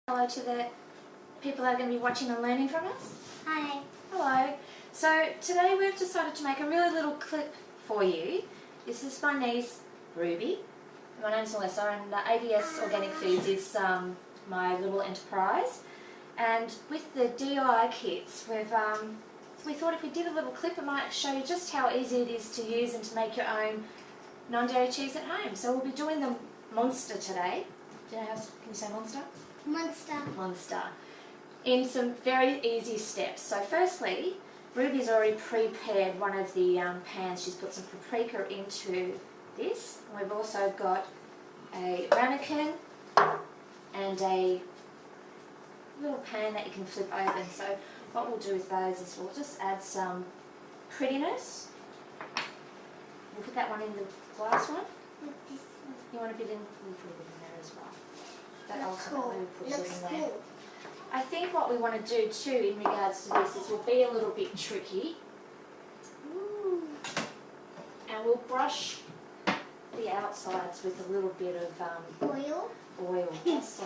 Hello to the people that are going to be watching and learning from us. Hi. Hello. So today we've decided to make a really little clip for you. This is my niece Ruby. My name's Melissa, and AVS Organic Foods is my little enterprise. And with the DIY kits, we thought if we did a little clip, it might show you just how easy it is to use and to make your own non-dairy cheese at home. So we'll be doing the Monster today. Do you know how, can you say Monster? Monster. In some very easy steps. So firstly, Ruby's already prepared one of the pans. She's put some paprika into this. And we've also got a ramekin and a little pan that you can flip open. So what we'll do with those is we'll just add some prettiness. We'll put that one in the glass one. You want a bit in? We'll put a bit in there as well. That ultimately will put it in there. I think what we want to do too in regards to this is we'll be a little bit tricky. And we'll brush the outsides with a little bit of oil just so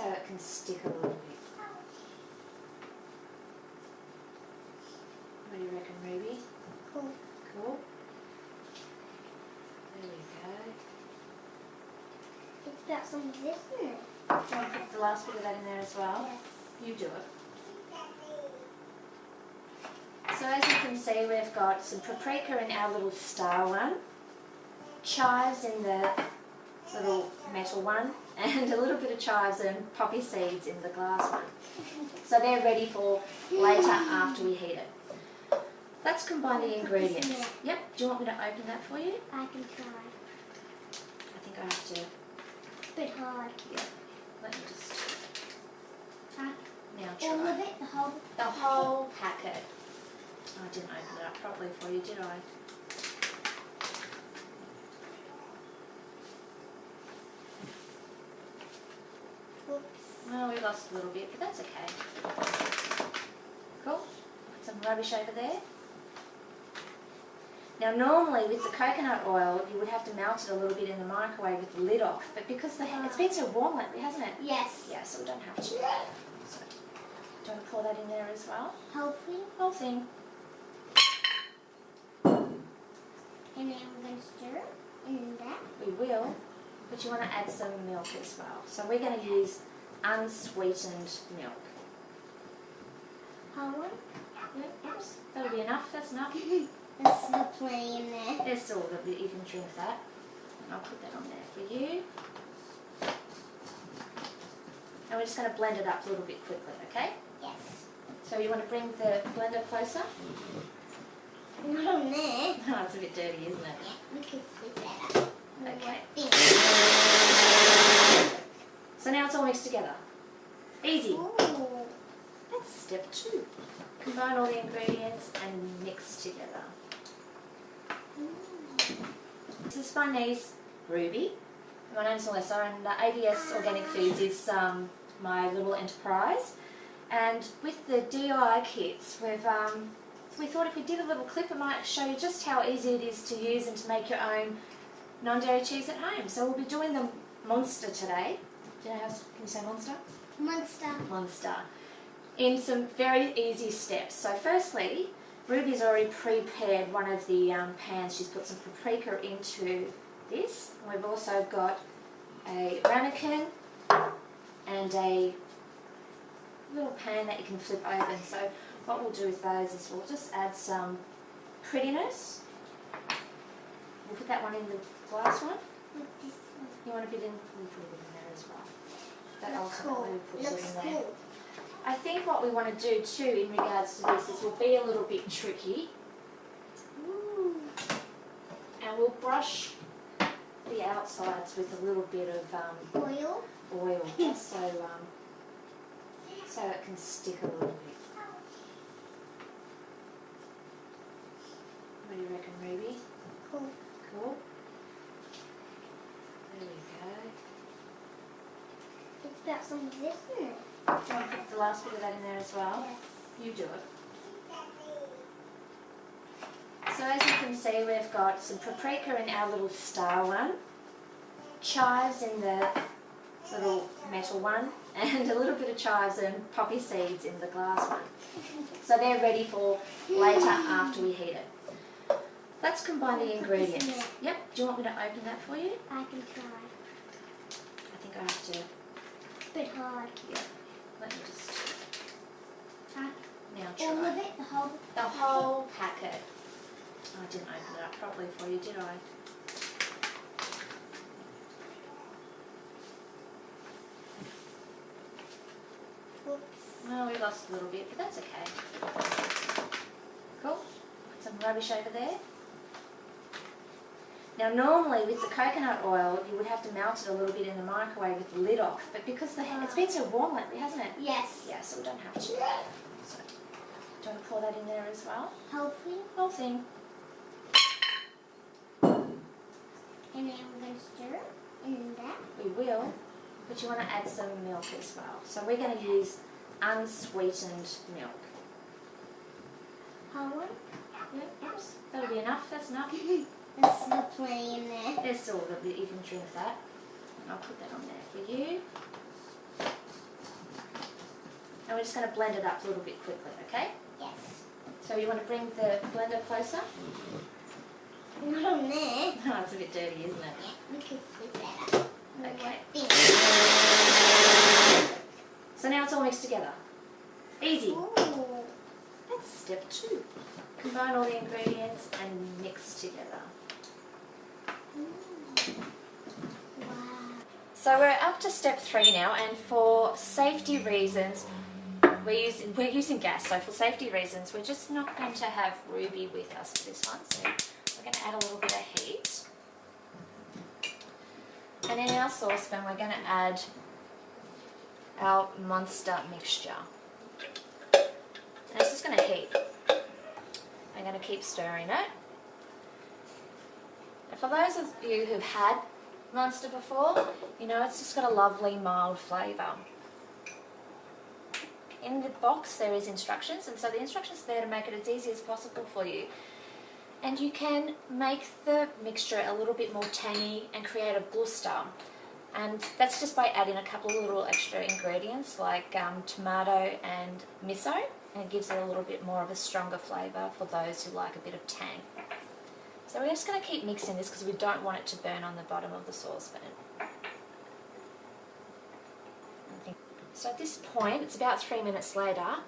it can stick a little bit. What do you reckon, Ruby? Cool. There we go. It's got some of this in it. Do you want to put the last bit of that in there as well? Yes. You do it. So as you can see, we've got some paprika in our little star one, chives in the little metal one, and a little bit of chives and poppy seeds in the glass one. So they're ready for later after we heat it. Let's combine the ingredients. Yep. Do you want me to open that for you? I can try. I think I have to. It's a bit hard. Yeah. Let me just. Now try. All of it? The whole packet. Oh, I didn't open it up properly for you, did I? Oops. Well, we lost a little bit, but that's okay. Cool. Put some rubbish over there. Now normally with the coconut oil you would have to melt it a little bit in the microwave with the lid off, but because it's been so warm lately, hasn't it? Yes. Yeah, so we don't have to. So, do you want to pour that in there as well? Whole thing? Whole thing. And then we're going to stir in that. We will, but you want to add some milk as well. So we're going to use unsweetened milk. Whole one? Yep, oops, that'll be enough, that's enough. There's still plenty in there. There's still a little bit, you can drink that. And I'll put that on there for you. And we're just going to blend it up a little bit quickly, okay? Yes. So you want to bring the blender closer? Not on there. Oh, it's a bit dirty, isn't it? Yeah, we can flip that up. Okay. So now it's all mixed together. Easy. Ooh. That's step 2. Combine all the ingredients and mix together. This is my niece Ruby. My name's Melissa, and AVS Organic Foods is my little enterprise. And with the DIY kits, we thought if we did a little clip, it might show you just how easy it is to use and to make your own non-dairy cheese at home. So we'll be doing the Monster today. Do you know how, can you say Monster? Monster. In some very easy steps. So firstly, Ruby's already prepared one of the pans. She's put some paprika into this. And we've also got a ramekin and a little pan that you can flip open. So what we'll do with those is we'll just add some prettiness. We'll put that one in the glass one. You want a bit in? We'll put a bit in there as well. That ultimately will put it in there. I think what we want to do too in regards to this is we'll be a little bit tricky. And we'll brush the outsides with a little bit of oil just so it can stick a little bit. What do you reckon, Ruby? Cool. There we go. It's got some of this in it. Do you want to put the last bit of that in there as well? Yes. You do it. So as you can see, we've got some paprika in our little star one, chives in the little metal one, and a little bit of chives and poppy seeds in the glass one. So they're ready for later after we heat it. Let's combine the ingredients. Yep, do you want me to open that for you? I can try. I think I have to. Bit hard. Yeah, let me just now All try. of it, The whole packet. Oh, I didn't open it up properly for you, did I? Oops. Well, we lost a little bit, but that's okay. Cool. Put some rubbish over there. Now normally with the coconut oil you would have to melt it a little bit in the microwave with the lid off, but because it's been so warm lately, hasn't it? Yes. Yeah, so we don't have to. So, do you want to pour that in there as well? Hopefully. Whole thing. And then we're going to stir in that. We will, but you want to add some milk as well. So we're going to use unsweetened milk. How much? Yeah, oops, that'll be enough, that's enough. There's still plenty in there. There's still a little bit, you can drink that. And I'll put that on there for you. And we're just going to blend it up a little bit quickly, okay? Yes. So you want to bring the blender closer? Not on there. Oh, it's a bit dirty, isn't it? Yeah, we can flip that up. Okay. So now it's all mixed together. Easy. Ooh. That's step 2. Combine all the ingredients and mix together. Wow. So we're up to step 3 now, and for safety reasons, we're using gas. So for safety reasons, we're just not going to have Ruby with us for this one. So we're going to add a little bit of heat. And in our saucepan, we're going to add our monster mixture. And it's just going to heat. I'm going to keep stirring it. And for those of you who've had Monster before, you know it's just got a lovely mild flavour. In the box there is instructions, and so the instructions are there to make it as easy as possible for you. And you can make the mixture a little bit more tangy and create a blister. And that's just by adding a couple of little extra ingredients like tomato and miso, and it gives it a little bit more of a stronger flavour for those who like a bit of tang. So we're just going to keep mixing this because we don't want it to burn on the bottom of the saucepan. So at this point, it's about 3 minutes later,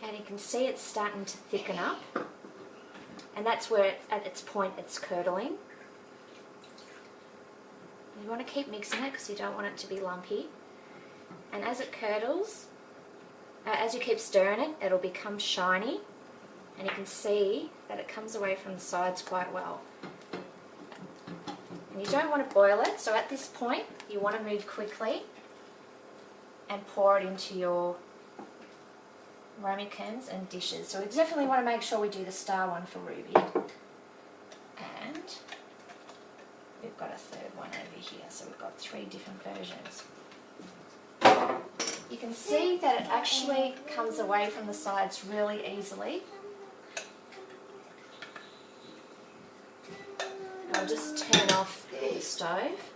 and you can see it's starting to thicken up. And that's where, at its point, it's curdling. You want to keep mixing it because you don't want it to be lumpy. And as it curdles, as you keep stirring it, it'll become shiny. And you can see that it comes away from the sides quite well. And you don't want to boil it, so at this point you want to move quickly and pour it into your ramekins and dishes. So we definitely want to make sure we do the star one for Ruby. And we've got a third one over here, so we've got 3 different versions. You can see that it actually comes away from the sides really easily. I'll just turn off the stove.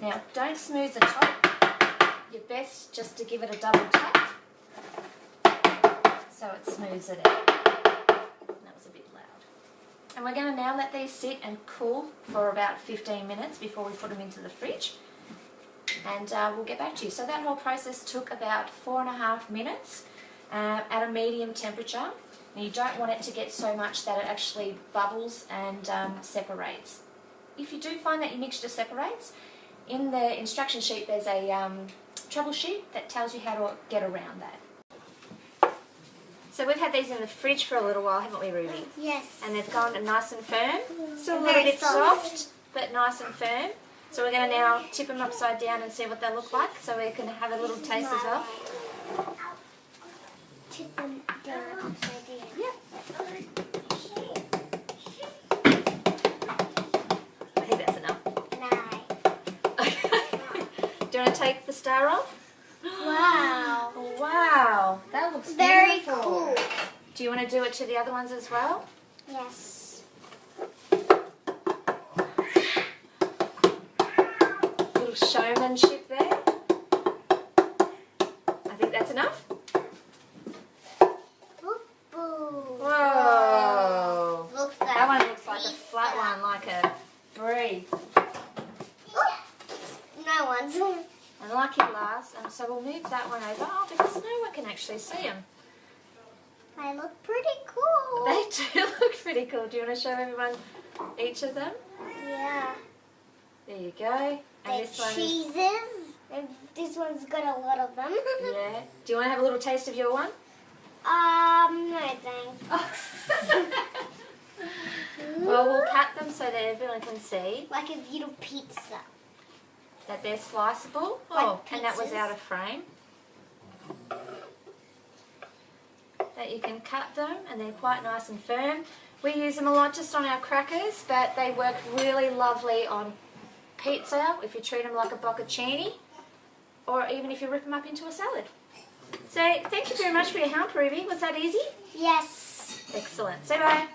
Now, don't smooth the top. Your best just to give it a double tap so it smooths it out. That was a bit loud. And we're going to now let these sit and cool for about 15 minutes before we put them into the fridge. And we'll get back to you. So that whole process took about 4.5 minutes at a medium temperature. And you don't want it to get so much that it actually bubbles and separates. If you do find that your mixture separates, in the instruction sheet there's a troubleshoot that tells you how to get around that. So we've had these in the fridge for a little while, haven't we, Ruby? Yes. And they've gone nice and firm. Still a little Very bit soft, but nice and firm. So we're going to now tip them upside down and see what they look like, so we can have a little taste as well. Tip them down upside down. I think that's enough. Do you want to take the star off? Wow. Wow, that looks Very beautiful. cool. Do you want to do it to the other ones as well? Yes. Little showmanship there. ones. And lucky glass, and so we'll move that one over because no one can actually see them. They look pretty cool. They do look pretty cool. Do you want to show everyone each of them? Yeah. There you go. And The this one is, cheeses. And this one's got a lot of them. yeah. Do you want to have a little taste of your one? No thanks. Well, we'll cut them so that everyone can see Like a little pizza. that they're sliceable. Like Oh, and that was pizzas. out of frame. That you can cut them and they're quite nice and firm. We use them a lot just on our crackers, but they work really lovely on pizza if you treat them like a bocconcini, or even if you rip them up into a salad. So thank you very much for your help, Ruby. Was that easy? Yes. Excellent. Say bye.